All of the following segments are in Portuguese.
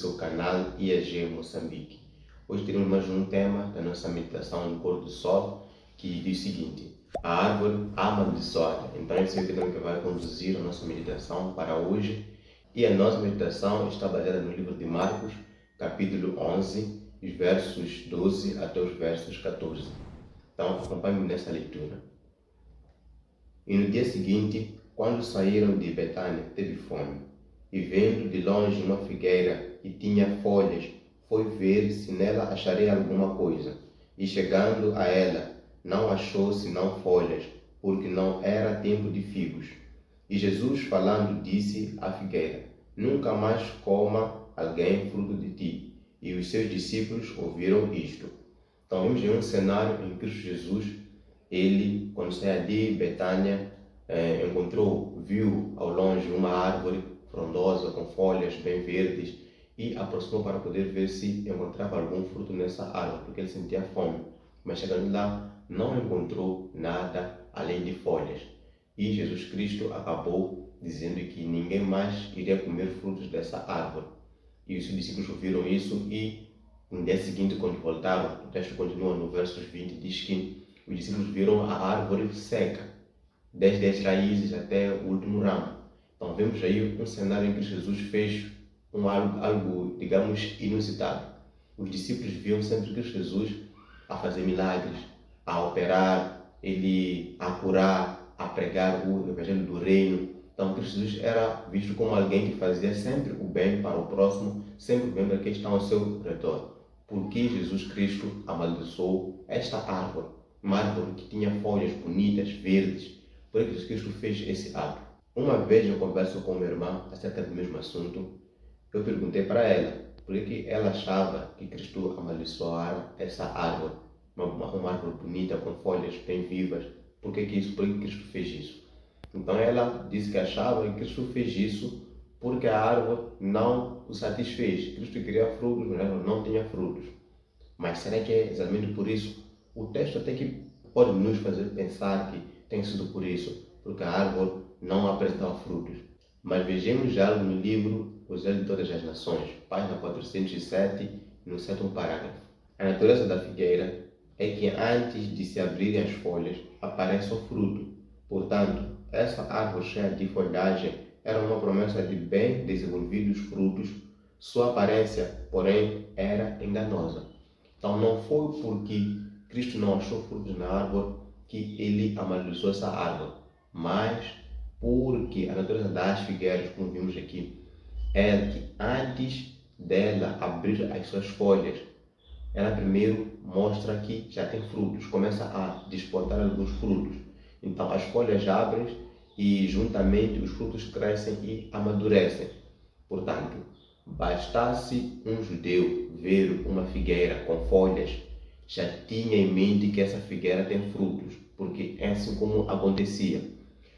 seu canal IAG Moçambique. Hoje teremos mais um tema da nossa meditação no pôr do sol, que diz o seguinte: a árvore amaldiçoada. Então esse é o tema que vai conduzir a nossa meditação para hoje. E a nossa meditação está baseada no livro de Marcos, capítulo 11, os versos 12 até os versos 14. Então acompanhe-me nessa leitura. E no dia seguinte, quando saíram de Betânia, teve fome. E vendo de longe uma figueira que tinha folhas, foi ver se nela acharia alguma coisa. E chegando a ela, não achou senão folhas, porque não era tempo de figos. E Jesus, falando, disse à figueira: nunca mais coma alguém fruto de ti. E os seus discípulos ouviram isto. Então vemos em um cenário em Cristo Jesus, ele, quando sai de Betânia, viu ao longe uma árvore frondosa com folhas bem verdes e aproximou para poder ver se encontrava algum fruto nessa árvore, porque ele sentia fome. Mas chegando lá, não encontrou nada além de folhas. E Jesus Cristo acabou dizendo que ninguém mais iria comer frutos dessa árvore. E os discípulos ouviram isso e no dia seguinte, quando voltaram, o texto continua no verso 20, diz que os discípulos viram a árvore seca, desde as raízes até o último ramo. Então vemos aí um cenário em que Jesus fez algo, digamos, inusitado. Os discípulos viam sempre que Jesus a fazer milagres, a operar, ele a curar, a pregar o evangelho do reino. Então Cristo Jesus era visto como alguém que fazia sempre o bem para o próximo, sempre o bem para quem está ao seu redor. Porque Jesus Cristo amaldiçoou esta árvore, uma árvore que tinha folhas bonitas, verdes. Por isso Jesus Cristo fez esse ato. Uma vez eu converso com uma irmã acerca do mesmo assunto. Eu perguntei para ela por que ela achava que Cristo amaldiçoara essa árvore, uma árvore bonita com folhas bem vivas. Por que Cristo fez isso? Então ela disse que achava que Cristo fez isso porque a árvore não o satisfez. Cristo queria frutos, mas a árvore não tinha frutos. Mas será que é exatamente por isso? O texto até que pode nos fazer pensar que tem sido por isso, porque a árvore não apresentava frutos. Mas vejamos algo no livro O Zelo de Todas as Nações, página 407, no sétimo parágrafo. A natureza da figueira é que antes de se abrirem as folhas, aparece o fruto. Portanto, essa árvore cheia de folhagem era uma promessa de bem desenvolvidos frutos. Sua aparência, porém, era enganosa. Então não foi porque Cristo não achou frutos na árvore que ele amaldiçoou essa árvore, mas porque a natureza das figueiras, como vimos aqui, é que antes dela abrir as suas folhas, ela primeiro mostra que já tem frutos, começa a despontar alguns frutos. Então as folhas abrem e juntamente os frutos crescem e amadurecem. Portanto, bastasse um judeu ver uma figueira com folhas, já tinha em mente que essa figueira tem frutos, porque é assim como acontecia.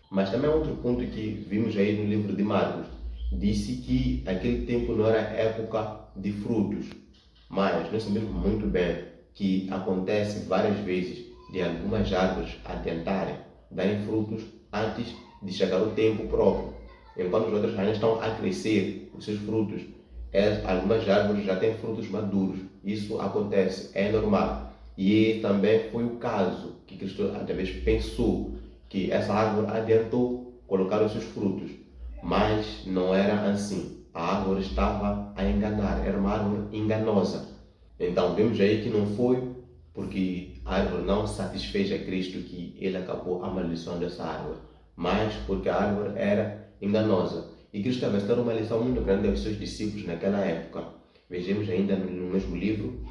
Mas também outro ponto que vimos aí no livro de Marcos, disse que aquele tempo não era época de frutos, mas nós sabemos muito bem que acontece várias vezes de algumas árvores tentarem darem frutos antes de chegar o tempo próprio. Enquanto as outras ainda estão a crescer os seus frutos, algumas árvores já têm frutos maduros. Isso acontece, é normal. E também foi o caso que Cristo talvez pensou que essa árvore adiantou colocar os seus frutos, mas não era assim. A árvore estava a enganar, era uma árvore enganosa. Então vemos aí que não foi porque a árvore não satisfez a Cristo que ele acabou amaldiçoando essa árvore, mas porque a árvore era enganosa. E Cristo estava dando uma lição muito grande aos seus discípulos naquela época. Vejamos ainda no mesmo livro,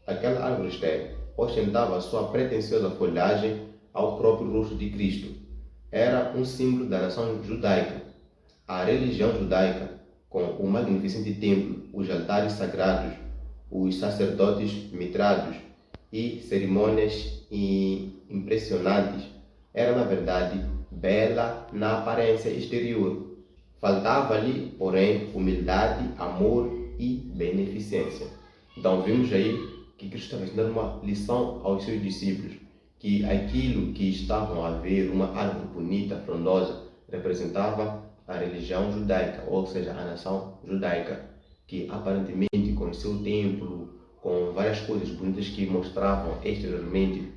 aquela árvore estéril ostentava sua pretensiosa folhagem ao próprio rosto de Cristo. Era um símbolo da nação judaica. A religião judaica, com o magnificente templo, os altares sagrados, os sacerdotes mitrados e cerimônias impressionantes, era na verdade bela na aparência exterior. Faltava-lhe, porém, humildade, amor e beneficência. Então vimos aí que Cristo estava ensinando uma lição aos seus discípulos, que aquilo que estavam a ver, uma árvore bonita, frondosa, representava a religião judaica, ou seja, a nação judaica. que aparentemente com o seu templo, com várias coisas bonitas que mostravam exteriormente,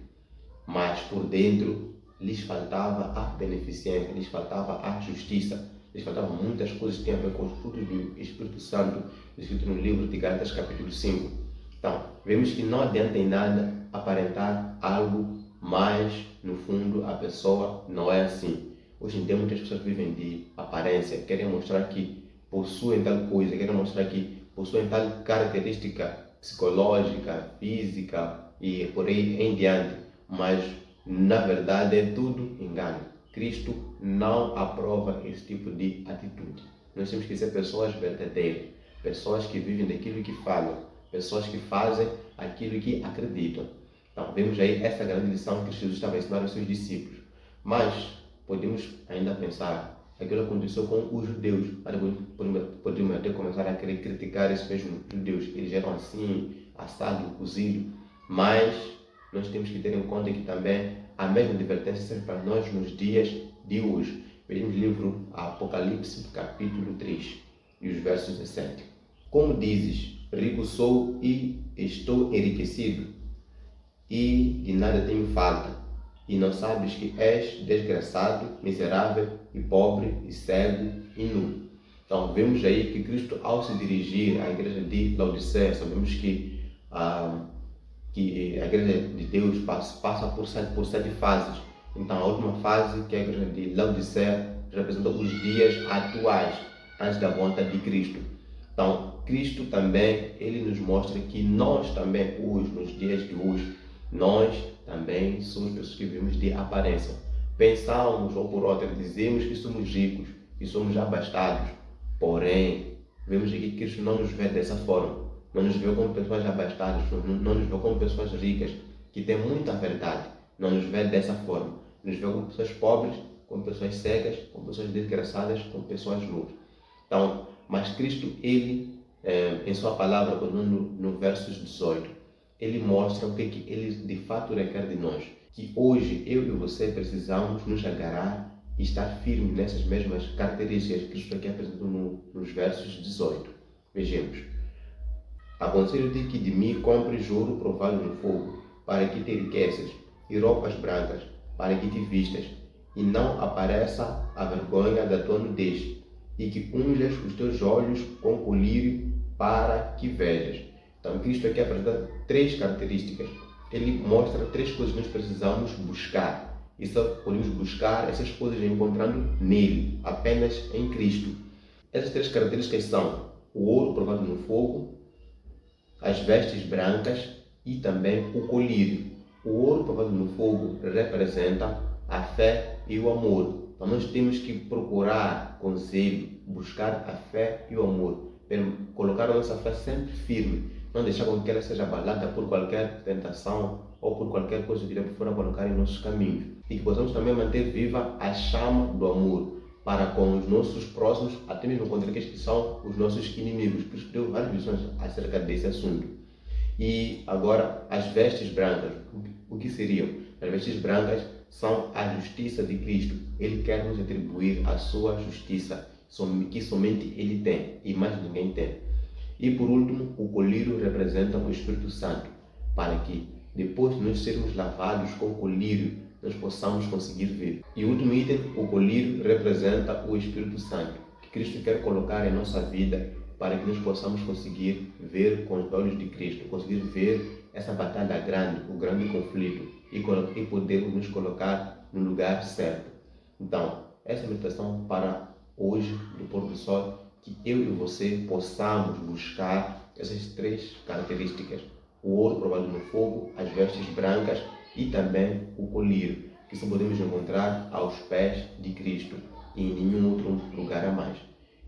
mas por dentro lhes faltava a beneficência, lhes faltava a justiça, lhes faltavam muitas coisas que têm a ver com os frutos do Espírito Santo, escrito no livro de Gálatas capítulo 5. Então, vemos que não adianta em nada aparentar algo, mas no fundo a pessoa não é assim. Hoje em dia muitas pessoas vivem de aparência, querem mostrar que possuem tal coisa, querem mostrar que possuem tal característica psicológica, física e por aí em diante, mas na verdade é tudo engano. Cristo não aprova esse tipo de atitude. Nós temos que ser pessoas verdadeiras, pessoas que vivem daquilo que falam, pessoas que fazem aquilo que acreditam. Então, vemos aí essa grande lição que Jesus estava ensinando aos seus discípulos. Mas podemos ainda pensar aquilo que aconteceu com os judeus. Podemos até começar a querer criticar esses mesmos judeus. Eles eram assim, assado, cozido. Mas nós temos que ter em conta que também a mesma advertência serve para nós nos dias de hoje. Vemos o livro Apocalipse, capítulo 3, e os versos 17. Como dizes, rico sou e estou enriquecido, e de nada tenho falta, e não sabes que és desgraçado, miserável e pobre e cego e nu. Então vemos aí que Cristo, ao se dirigir à igreja de Laodiceia, sabemos que a igreja de Deus passa por sete fases. Então a última fase, que é a igreja de Laodiceia, representa os dias atuais, antes da volta de Cristo. Então Cristo também, ele nos mostra que nós também hoje, nos dias de hoje, nós também somos pessoas que vivemos de aparência. Pensamos, ou por outra, dizemos que somos ricos, que somos abastados. Porém, vemos que Cristo não nos vê dessa forma. Não nos vê como pessoas abastadas, não nos vê como pessoas ricas, que têm muita verdade. Não nos vê dessa forma. Nos vê como pessoas pobres, como pessoas cegas, como pessoas desgraçadas, como pessoas nuas. Então, mas Cristo, ele, em sua palavra, no versos 18, ele mostra o que ele de fato requer de nós. Que hoje eu e você precisamos nos agarrar e estar firmes nessas mesmas características que Cristo aqui apresentou nos versos 18. Vejamos. Aconselho-te que de mim compres ouro provado no fogo, para que te enriqueças, e roupas brancas, para que te vistas, e não apareça a vergonha da tua nudez, e que unjas os teus olhos com colírio, para que vejas. Então, Cristo aqui apresenta três características. Ele mostra três coisas que nós precisamos buscar. E só podemos buscar essas coisas encontrando nele, apenas em Cristo. Essas três características são o ouro provado no fogo, as vestes brancas e também o colírio. O ouro provado no fogo representa a fé e o amor. Então nós temos que procurar com zelo, buscar a fé e o amor, colocar a nossa fé sempre firme, não deixar com que ela seja abalada por qualquer tentação ou por qualquer coisa que ele for colocar em nossos caminhos. E que possamos também manter viva a chama do amor para com os nossos próximos, até mesmo contra aqueles que são os nossos inimigos. Por isso deu várias visões acerca desse assunto. E agora, as vestes brancas. O que seriam? As vestes brancas são a justiça de Cristo. Ele quer nos atribuir a sua justiça, que somente Ele tem e mais ninguém tem. E por último, o colírio representa o Espírito Santo, para que depois de nós sermos lavados com o colírio, nós possamos conseguir ver. E o último item, o colírio representa o Espírito Santo, que Cristo quer colocar em nossa vida para que nós possamos conseguir ver com os olhos de Cristo, conseguir ver essa batalha grande, o grande conflito e podermos nos colocar no lugar certo. Então, essa é a meditação para hoje, do pôr do sol, que eu e você possamos buscar essas três características: o ouro provado no fogo, as vestes brancas e também o colírio, que só podemos encontrar aos pés de Cristo e em nenhum outro lugar a mais.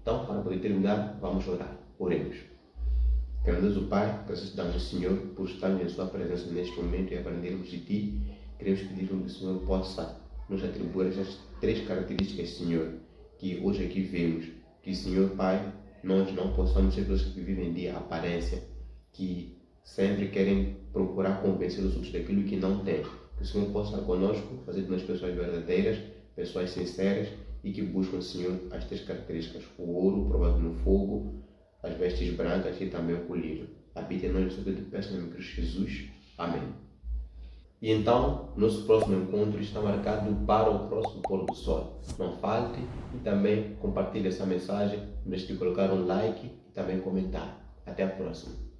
Então, para poder terminar, vamos orar. Oremos. Grandioso Pai, graças te damos, Senhor, por estarmos em Sua presença neste momento e aprendermos de Ti. Queremos pedir que o Senhor possa nos atribuir essas três características, Senhor, que hoje aqui vemos. Que, Senhor Pai, nós não possamos ser pessoas que vivem de aparência, que sempre querem procurar convencer os outros daquilo que não têm. Que o Senhor possa estar conosco, fazer de nós pessoas verdadeiras, pessoas sinceras e que buscam, Senhor, as três características: o ouro provado no fogo, as as vestes brancas e também o colírio. Habite em nós, sobre de peço, em nome de Cristo Jesus. Amém. E então, nosso próximo encontro está marcado para o próximo pôr do sol. Não falte e também compartilhe essa mensagem, não deixe de colocar um like e também comentar. Até a próxima.